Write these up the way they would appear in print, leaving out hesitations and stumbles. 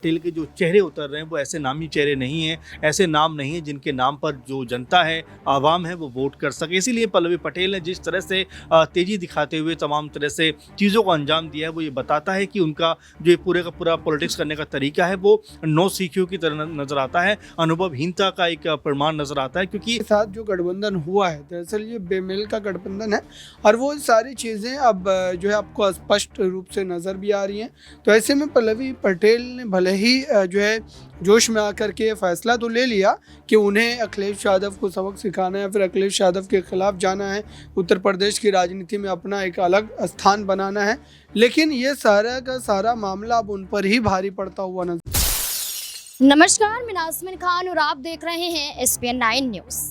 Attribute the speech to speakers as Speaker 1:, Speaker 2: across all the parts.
Speaker 1: पटेल के जो चेहरे उतर रहे हैं वो ऐसे नामी चेहरे नहीं हैं, ऐसे नाम नहीं हैं जिनके नाम पर जो जनता है, आवाम है, वो वोट कर सके। इसीलिए पल्लवी पटेल ने जिस तरह से तेज़ी दिखाते हुए तमाम तरह से चीज़ों को अंजाम दिया है, वो ये बताता है कि उनका जो पूरे का पूरा पॉलिटिक्स करने का तरीका है वो नौसिखियों की तरह नज़र आता है, अनुभवहीनता का एक प्रमाण नज़र आता है। क्योंकि
Speaker 2: साथ जो गठबंधन हुआ है दरअसल ये बेमेल का गठबंधन है और वो सारी चीज़ें अब जो है आपको स्पष्ट रूप से नज़र भी आ रही हैं। तो ऐसे में पल्लवी पटेल ने भले ही जो है जोश में आकर के फैसला तो ले लिया कि उन्हें अखिलेश यादव को सबक सिखाना है, फिर अखिलेश यादव के खिलाफ जाना है, उत्तर प्रदेश की राजनीति में अपना एक अलग स्थान बनाना है, लेकिन ये सारा का सारा मामला अब उन पर ही भारी पड़ता हुआ नजर।
Speaker 3: नमस्कार, मैं नाज़मीन खान और आप देख रहे हैं SPN 9 न्यूज़।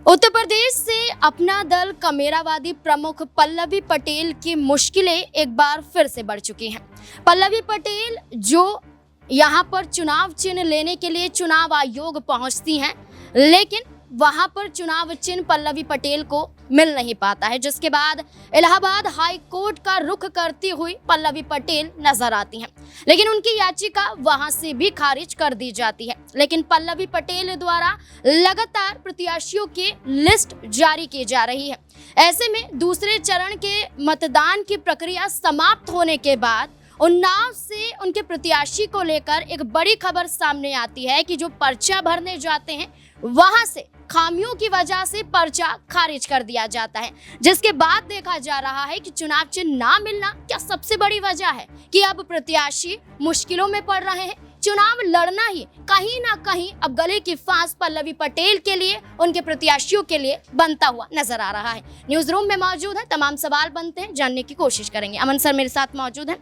Speaker 3: उत्तर प्रदेश से अपना दल कमेरावादी प्रमुख पल्लवी पटेल की मुश्किलें एक बार फिर से बढ़ चुकी हैं। पल्लवी पटेल जो यहां पर चुनाव चिन्ह लेने के लिए चुनाव आयोग पहुंचती हैं, लेकिन वहां पर चुनाव चिन्ह पल्लवी पटेल को मिल नहीं पाता है, जिसके बाद इलाहाबाद हाई कोर्ट का रुख करती हुई पल्लवी पटेल नजर आती हैं, लेकिन उनकी याचिका वहां से भी खारिज कर दी जाती है। लेकिन पल्लवी पटेल द्वारा लगातार प्रत्याशियों की लिस्ट जारी की जा रही है। ऐसे में दूसरे चरण के मतदान की प्रक्रिया समाप्त होने के बाद उन्नाव से उनके प्रत्याशी को लेकर एक बड़ी खबर सामने आती है कि जो पर्चा भरने जाते हैं वहां से खामियों की वजह से पर्चा खारिज कर दिया जाता है, जिसके बाद देखा जा रहा है कि चुनाव चिन्ह ना मिलना क्या सबसे बड़ी वजह है कि अब प्रत्याशी मुश्किलों में पड़ रहे हैं। चुनाव लड़ना ही कहीं ना कहीं अब गले की फांस पल्लवी पटेल के लिए, उनके प्रत्याशियों के लिए बनता हुआ नजर आ रहा है। न्यूज रूम में मौजूद है, तमाम सवाल बनते हैं, जानने की कोशिश करेंगे। अमन सर मेरे साथ मौजूद हैं।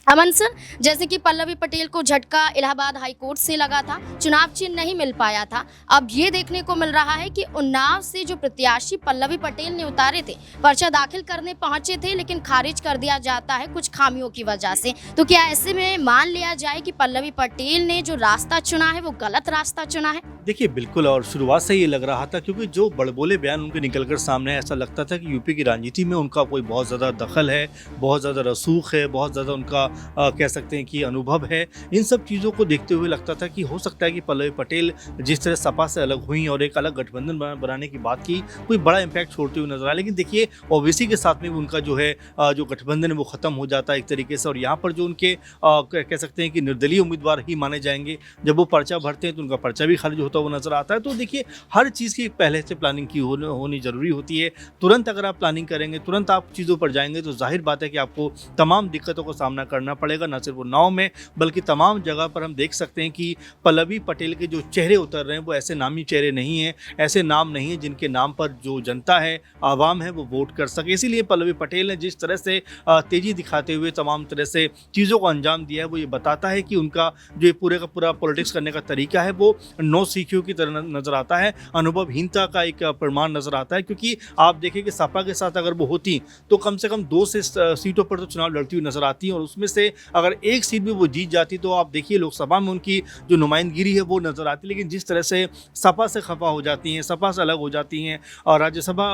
Speaker 3: अमन सर, जैसे कि पल्लवी पटेल को झटका इलाहाबाद हाई कोर्ट से लगा था, चुनाव चिन्ह नहीं मिल पाया था, अब ये देखने को मिल रहा है कि उन्नाव से जो प्रत्याशी पल्लवी पटेल ने उतारे थे, पर्चा दाखिल करने पहुंचे थे, लेकिन खारिज कर दिया जाता है कुछ खामियों की वजह से। तो क्या ऐसे में मान लिया जाए कि पल्लवी पटेल ने जो रास्ता चुना है वो गलत रास्ता चुना है?
Speaker 1: देखिए बिल्कुल, और शुरुआत से ये लग रहा था, क्योंकि जो बड़बोले बयान उनके निकलकर सामने आए, ऐसा लगता था कि यूपी की राजनीति में उनका कोई बहुत ज़्यादा दखल है, बहुत ज़्यादा रसूख है, बहुत ज़्यादा उनका कह सकते हैं कि अनुभव है। इन सब चीज़ों को देखते हुए लगता था कि हो सकता है कि पल्लवी पटेल जिस तरह सपा से अलग हुई और एक अलग गठबंधन बनाने की बात की, कोई बड़ा इम्पैक्ट छोड़ते हुए नजर आया। लेकिन देखिए ओवैसी के साथ में उनका जो है जो गठबंधन है वो ख़त्म हो जाता है एक तरीके से, और यहाँ पर जो उनके कह सकते हैं कि निर्दलीय उम्मीदवार ही माने जाएंगे, जब वो पर्चा भरते हैं तो उनका पर्चा भी खारिज होता हुआ नजर आता है। तो देखिए हर चीज़ की पहले से प्लानिंग की होनी जरूरी होती है। तुरंत अगर आप प्लानिंग करेंगे, तुरंत आप चीज़ों पर जाएंगे, तो जाहिर बात है कि आपको तमाम दिक्कतों का सामना करना पड़ेगा, न सिर्फ उन्नाव में बल्कि तमाम जगह पर। हम देख सकते हैं कि पल्लवी पटेल के जो चेहरे उतर रहे हैं वो ऐसे नामी चेहरे नहीं हैं, ऐसे नाम नहीं हैं जिनके नाम पर जो जनता है, आवाम है, वो वोट कर सके। इसीलिए पल्लवी पटेल ने जिस तरह से तेज़ी दिखाते हुए तमाम तरह से चीज़ों को अंजाम दिया है, वो ये बताता है कि उनका जो पूरे का पूरा पॉलिटिक्स करने का तरीका है वो नौसिखियों की तरह नजर आता है, अनुभवहीनता का एक प्रमाण नजर आता है। क्योंकि आप देखें कि सपा के साथ अगर वो होती तो कम से कम 2 से सीटों पर तो चुनाव लड़ती हुई नजर आती है, और उसमें से अगर एक सीट भी वो जीत जाती तो आप देखिए लोकसभा में उनकी जो नुमाइंदगी है वो नजर आती। लेकिन जिस तरह से सपा से खफा हो जाती हैं, सपा से अलग हो जाती हैं, और राज्यसभा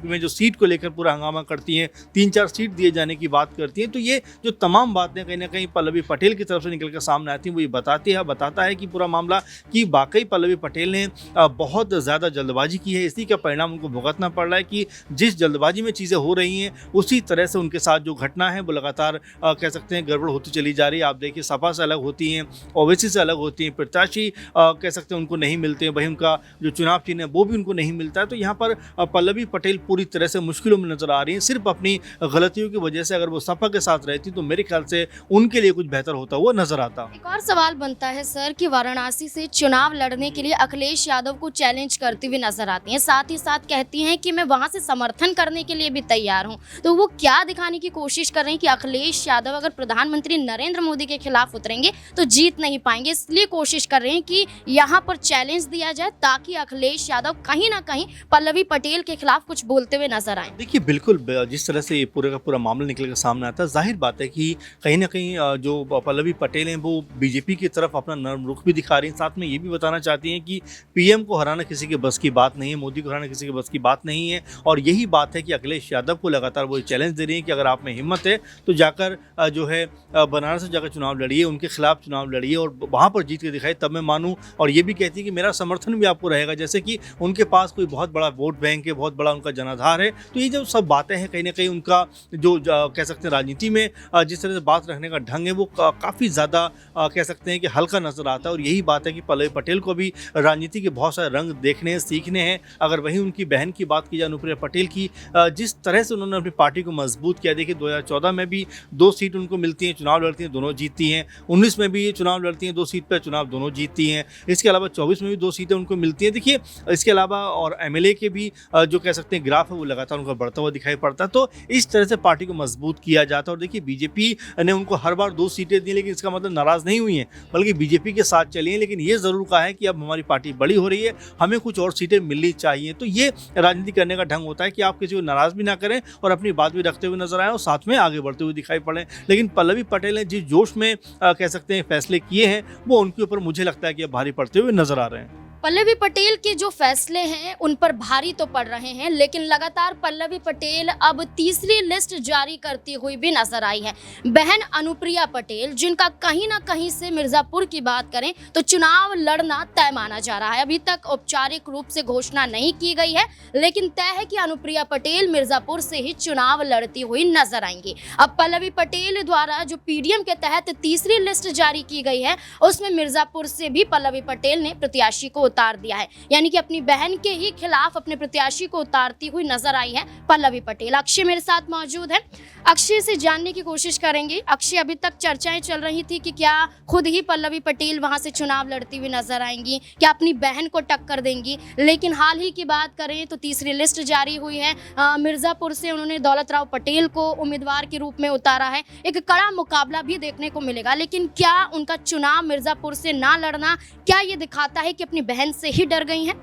Speaker 1: में जो सीट को लेकर पूरा हंगामा करती हैं, 3-4 सीट दिए जाने की बात करती हैं, तो ये जो तमाम बातें कहीं ना कहीं पल्लवी पटेल की तरफ से निकल कर सामने आती हैं, वो ये बताता है कि पूरा मामला कि वाकई पल्लवी पटेल ने बहुत ज़्यादा जल्दबाजी की है। इसी का परिणाम उनको भुगतना पड़ रहा है कि जिस जल्दबाजी में चीज़ें हो रही हैं उसी तरह से उनके साथ जो घटना है वो लगातार कह सकते हैं गड़बड़ होती चली जा रही है। आप देखिए सपा से अलग होती हैं, ओवैसी से अलग होती हैं, प्रत्याशी कह सकते हैं उनको नहीं मिलते हैं, वहीं उनका जो चुनाव चिन्ह है वो भी उनको नहीं मिलता है। तो यहाँ पर पल्लवी पटेल पूरी तरह से मुश्किलों में नजर आ रही हैं। सिर्फ अपनी गलतियों की वजह से अगर वो सपा के साथ रहती तो मेरे ख्याल से उनके लिए कुछ बेहतर होता हुआ नजर आता।
Speaker 3: एक और सवाल बनता है सर कि वाराणसी से चुनाव लड़ने के लिए अखिलेश यादव को चैलेंज करती हुई नजर आती हैं, साथ ही साथ कहती हैं कि मैं वहां से समर्थन करने के लिए भी तैयार हूं। तो वो क्या दिखाने की कोशिश कर रहे हैं कि अखिलेश यादव अगर प्रधानमंत्री नरेंद्र मोदी के खिलाफ उतरेंगे तो जीत नहीं पाएंगे, इसलिए कोशिश कर रहे हैं कि यहाँ पर चैलेंज दिया जाए ताकि अखिलेश यादव कहीं ना कहीं पल्लवी पटेल के खिलाफ कुछ बोलते हुए नजर आए।
Speaker 1: देखिए बिल्कुल, जिस तरह से ये पूरे का पूरा मामला निकल कर सामने आता है, जाहिर बात है कि कहीं ना कहीं जो पल्लवी पटेल हैं वो बीजेपी की तरफ अपना नर्म रुख भी दिखा रही हैं, साथ में ये भी बताना चाहती हैं कहती हैं कि पीएम को हराना किसी के बस की बात नहीं है, मोदी को हराना किसी के बस की बात नहीं है। और यही बात है कि अखिलेश यादव को लगातार वो चैलेंज दे रही है कि अगर आप में हिम्मत है तो जाकर जो है बनारस से जाकर चुनाव लड़िए, उनके खिलाफ चुनाव लड़िए और वहाँ पर जीत के दिखाए, तब मैं मानूँ। और ये भी कहती है कि मेरा समर्थन भी आपको रहेगा, जैसे कि उनके पास कोई बहुत बड़ा वोट बैंक है, बहुत बड़ा उनका जनाधार है। तो ये जो सब बातें हैं कहीं ना कहीं उनका जो कह सकते हैं राजनीति में जिस तरह से बात रखने का ढंग है वो काफ़ी ज़्यादा कह सकते हैं कि हल्का नजर आता है। और यही बात है कि पल्लवी पटेल को भी राजनीति के बहुत सारे रंग देखने हैं, सीखने हैं। अगर वहीं उनकी बहन की बात की जाए अनुप्रिया पटेल की, जिस तरह से उन्होंने अपनी पार्टी को मजबूत किया, देखिए 2014 में भी 2 सीट उनको मिलती हैं, चुनाव लड़ती हैं, दोनों जीतती हैं। 19 में भी चुनाव लड़ती हैं, 2 सीट पर चुनाव दोनों जीतती हैं। इसके अलावा 24 में भी 2 सीटें उनको मिलती हैं। देखिए इसके अलावा और एमएलए के भी जो कह सकते हैं ग्राफ है वो लगातार उनका बढ़ता हुआ दिखाई पड़ता है। तो इस तरह से पार्टी को मजबूत किया जाता है। और देखिए बीजेपी ने उनको हर बार 2 सीटें दी, लेकिन इसका मतलब नाराज़ नहीं हुई हैं, बल्कि बीजेपी के साथ चली हैं। लेकिन ये ज़रूर कहा है कि अब हमारी पार्टी बड़ी हो रही है, हमें कुछ और सीटें मिलनी चाहिए। तो ये राजनीति करने का ढंग होता है कि आप किसी को नाराज़ भी ना करें और अपनी बात भी रखते हुए नजर आए और साथ में आगे बढ़ते हुए दिखाई पड़े। लेकिन पल्लवी पटेल ने जिस जोश में कह सकते हैं फैसले किए हैं वो उनके ऊपर मुझे लगता है कि अब भारी पड़ते हुए नजर आ रहे हैं।
Speaker 3: पल्लवी पटेल के जो फैसले हैं उन पर भारी तो पड़ रहे हैं, लेकिन लगातार पल्लवी पटेल अब तीसरी लिस्ट जारी करती हुई भी नजर आई है। बहन अनुप्रिया पटेल, जिनका कहीं ना कहीं से मिर्जापुर की बात करें तो चुनाव लड़ना तय माना जा रहा है। अभी तक औपचारिक रूप से घोषणा नहीं की गई है, लेकिन तय है कि अनुप्रिया पटेल मिर्जापुर से ही चुनाव लड़ती हुई नजर आएंगी। अब पल्लवी पटेल द्वारा जो पीडीएम के तहत तीसरी लिस्ट जारी की गई है उसमें मिर्जापुर से भी पल्लवी पटेल ने प्रत्याशी को उतार दिया है, यानी कि अपनी बहन के ही खिलाफ अपने प्रत्याशी को उतारती हुई नजर आई है पल्लवी पटेल। अक्षय मेरे साथ मौजूद है, अक्षय से जानने की कोशिश करेंगे। अक्षय, अभी तक चर्चाएं चल रही थी कि क्या खुद ही पल्लवी पटेल वहां से चुनाव लड़ती हुई नजर आएंगी, क्या अपनी बहन को टक्कर देंगी, लेकिन हाल ही की बात करें तो तीसरी लिस्ट जारी हुई है। मिर्जापुर से उन्होंने दौलत राव पटेल को उम्मीदवार के रूप में उतारा है। एक कड़ा मुकाबला भी देखने को मिलेगा, लेकिन क्या उनका चुनाव मिर्जापुर से ना लड़ना क्या ये दिखाता है कि अपनी बहन से ही डर गई हैं?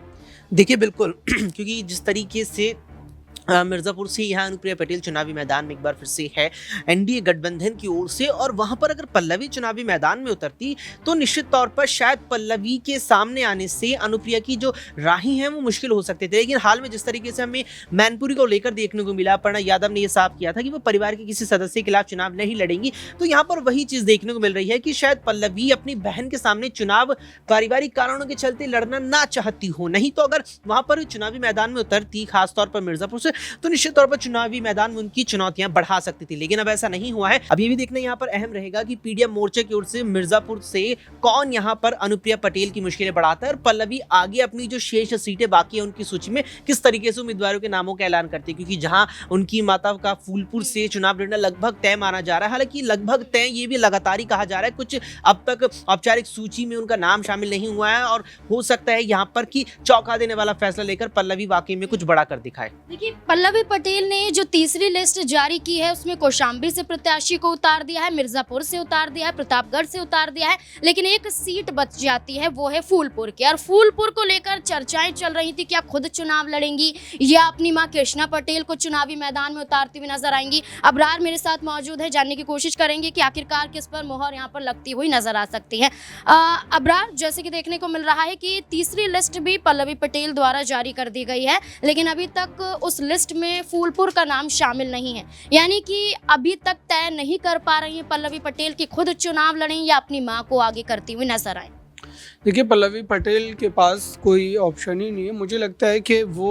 Speaker 4: देखिए बिल्कुल क्योंकि जिस तरीके से मिर्ज़ापुर से यहाँ अनुप्रिया पटेल चुनावी मैदान में एक बार फिर से है एनडीए गठबंधन की ओर से, और वहाँ पर अगर पल्लवी चुनावी मैदान में उतरती तो निश्चित तौर पर शायद पल्लवी के सामने आने से अनुप्रिया की जो राही हैं वो मुश्किल हो सकते थे। लेकिन हाल में जिस तरीके से हमें मैनपुरी को लेकर देखने को मिला, प्रणय यादव ने यह साफ किया था कि वो परिवार के किसी सदस्य के खिलाफ चुनाव नहीं लड़ेंगी, तो यहाँ पर वही चीज़ देखने को मिल रही है कि शायद पल्लवी अपनी बहन के सामने चुनाव पारिवारिक कारणों के चलते लड़ना ना चाहती हो। नहीं तो अगर वहाँ पर चुनावी मैदान में उतरती खासतौर पर मिर्ज़ापुर से तो निश्चित तौर पर चुनावी मैदान में उनकी चुनौतियां बढ़ा सकती थी, लेकिन अब ऐसा नहीं हुआ है। अब ये भी देखना यहाँ पर अहम रहेगा कि पीडीएम मोर्चे की ओर से मिर्जापुर से कौन यहाँ पर अनुप्रिया पटेल की मुश्किलें बढ़ाता है और पल्लवी आगे अपनी जो शेष सीटें बाकी है उनकी सूची में किस तरीके से उम्मीदवारों के नामों का ऐलान करती है, क्योंकि जहां उनकी माता का फूलपुर से चुनाव लड़ना लगभग तय माना जा रहा है। हालांकि लगभग तय ये भी लगातार ही कहा जा रहा है, कुछ अब तक औपचारिक सूची में उनका नाम शामिल नहीं हुआ है और हो सकता है यहाँ पर कि चौंका देने वाला फैसला लेकर पल्लवी वाकई में कुछ बड़ा कर दिखाए।
Speaker 3: देखिए, पल्लवी पटेल ने जो तीसरी लिस्ट जारी की है उसमें कौशाम्बी से प्रत्याशी को उतार दिया है, मिर्जापुर से उतार दिया है, प्रतापगढ़ से उतार दिया है, लेकिन एक सीट बच जाती है, वो है फूलपुर की। और फूलपुर को लेकर चर्चाएं चल रही थी, क्या खुद चुनाव लड़ेंगी या अपनी मां कृष्णा पटेल को चुनावी मैदान में उतारती हुई नजर आएंगी। अबरार मेरे साथ मौजूद है, जानने की कोशिश करेंगे कि आखिरकार किस पर मोहर यहाँ पर लगती हुई नजर आ सकती है। अबरार, जैसे कि देखने को मिल रहा है कि तीसरी लिस्ट भी पल्लवी पटेल द्वारा जारी कर दी गई है, लेकिन अभी तक उस लिस्ट में फूलपुर का नाम शामिल नहीं है, यानी कि अभी तक तय नहीं कर पा रही है पल्लवी पटेल कि खुद चुनाव लड़ें या अपनी मां को आगे करती हुई नजर आए।
Speaker 2: देखिए, पल्लवी पटेल के पास कोई ऑप्शन ही नहीं है। मुझे लगता है कि वो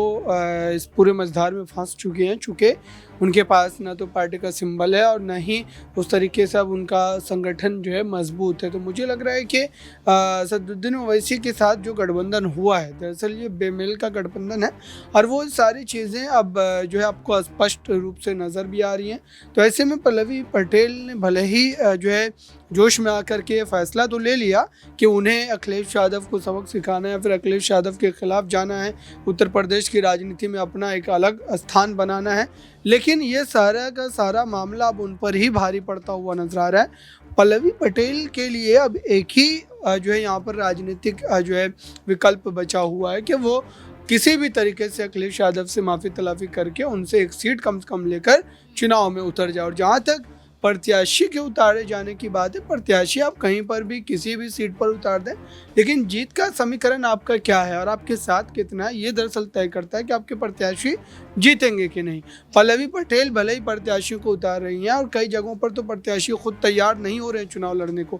Speaker 2: इस पूरे मझधार में फंस चुके हैं, चूँकि उनके पास ना तो पार्टी का सिंबल है और ना ही उस तरीके से अब उनका संगठन जो है मजबूत है। तो मुझे लग रहा है कि असदुद्दीन ओवैसी के साथ जो गठबंधन हुआ है, दरअसल ये बेमेल का गठबंधन है और वो सारी चीज़ें अब जो है आपको स्पष्ट रूप से नज़र भी आ रही हैं। तो ऐसे में पल्लवी पटेल ने भले ही जो है जोश में आकर के फैसला तो ले लिया कि उन्हें अखिलेश यादव को सबक सिखाना है या फिर अखिलेश यादव के खिलाफ जाना है, उत्तर प्रदेश की राजनीति में अपना एक अलग स्थान बनाना है, लेकिन ये सारा का सारा मामला अब उन पर ही भारी पड़ता हुआ नजर आ रहा है। पल्लवी पटेल के लिए अब एक ही जो है यहाँ पर राजनीतिक जो है विकल्प बचा हुआ है कि वो किसी भी तरीके से अखिलेश यादव से माफ़ी तलाफी करके उनसे एक सीट कम से कम लेकर चुनाव में उतर जाए। और जहाँ तक प्रत्याशी के उतारे जाने की बात है। प्रत्याशी आप कहीं पर भी किसी भी सीट पर उतार दें, लेकिन जीत का समीकरण आपका क्या है और आपके साथ कितना है, ये दरअसल तय करता है कि आपके प्रत्याशी जीतेंगे कि नहीं। पल्लवी पटेल भले ही प्रत्याशियों को उतार रही हैं और कई जगहों पर तो प्रत्याशी खुद तैयार नहीं हो रहे हैं चुनाव लड़ने को,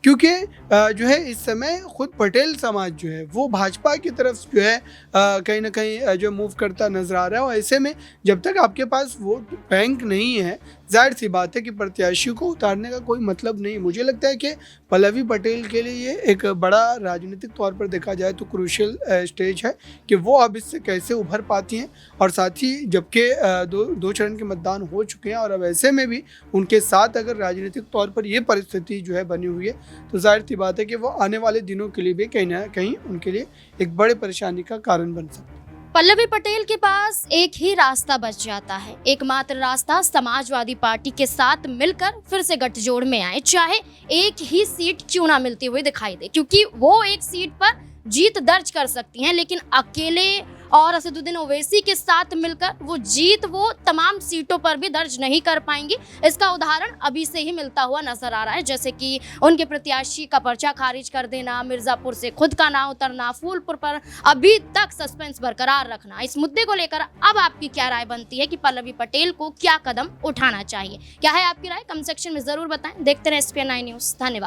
Speaker 2: क्योंकि जो है इस समय खुद पटेल समाज जो है वो भाजपा की तरफ जो है कहीं ना कहीं जो मूव करता नजर आ रहा है। और ऐसे में जब तक आपके पास वोट बैंक नहीं है, जाहिर सी बात है कि प्रत्याशियों को उतारने का कोई मतलब नहीं। मुझे लगता है कि पल्लवी पटेल के लिए ये एक बड़ा राजनीतिक तौर पर देखा जाए तो क्रूशियल स्टेज है कि वो अब इससे कैसे उभर पाती हैं। और साथ ही जबकि दो चरण के मतदान हो चुके हैं और अब ऐसे में भी उनके साथ अगर राजनीतिक तौर पर ये परिस्थिति जो है बनी हुई है, तो जाहिर सी बात है कि वो आने वाले दिनों के लिए भी कहीं ना कहीं उनके लिए एक बड़े परेशानी का कारण बन सकता है।
Speaker 3: पल्लवी पटेल के पास एक ही रास्ता बच जाता है, एकमात्र रास्ता समाजवादी पार्टी के साथ मिलकर फिर से गठजोड़ में आए, चाहे एक ही सीट क्यों ना मिलती हुई दिखाई दे, क्योंकि वो एक सीट पर जीत दर्ज कर सकती हैं, लेकिन अकेले और असदुद्दीन ओवैसी के साथ मिलकर वो जीत वो तमाम सीटों पर भी दर्ज नहीं कर पाएंगी। इसका उदाहरण अभी से ही मिलता हुआ नजर आ रहा है, जैसे कि उनके प्रत्याशी का पर्चा खारिज कर देना, मिर्जापुर से खुद का ना उतरना, फूलपुर पर अभी तक सस्पेंस बरकरार रखना। इस मुद्दे को लेकर अब आपकी क्या राय बनती है कि पल्लवी पटेल को क्या कदम उठाना चाहिए? क्या है आपकी राय? कमेंट सेक्शन में जरूर बताएं। देखते रहे SPN9 न्यूज़। धन्यवाद।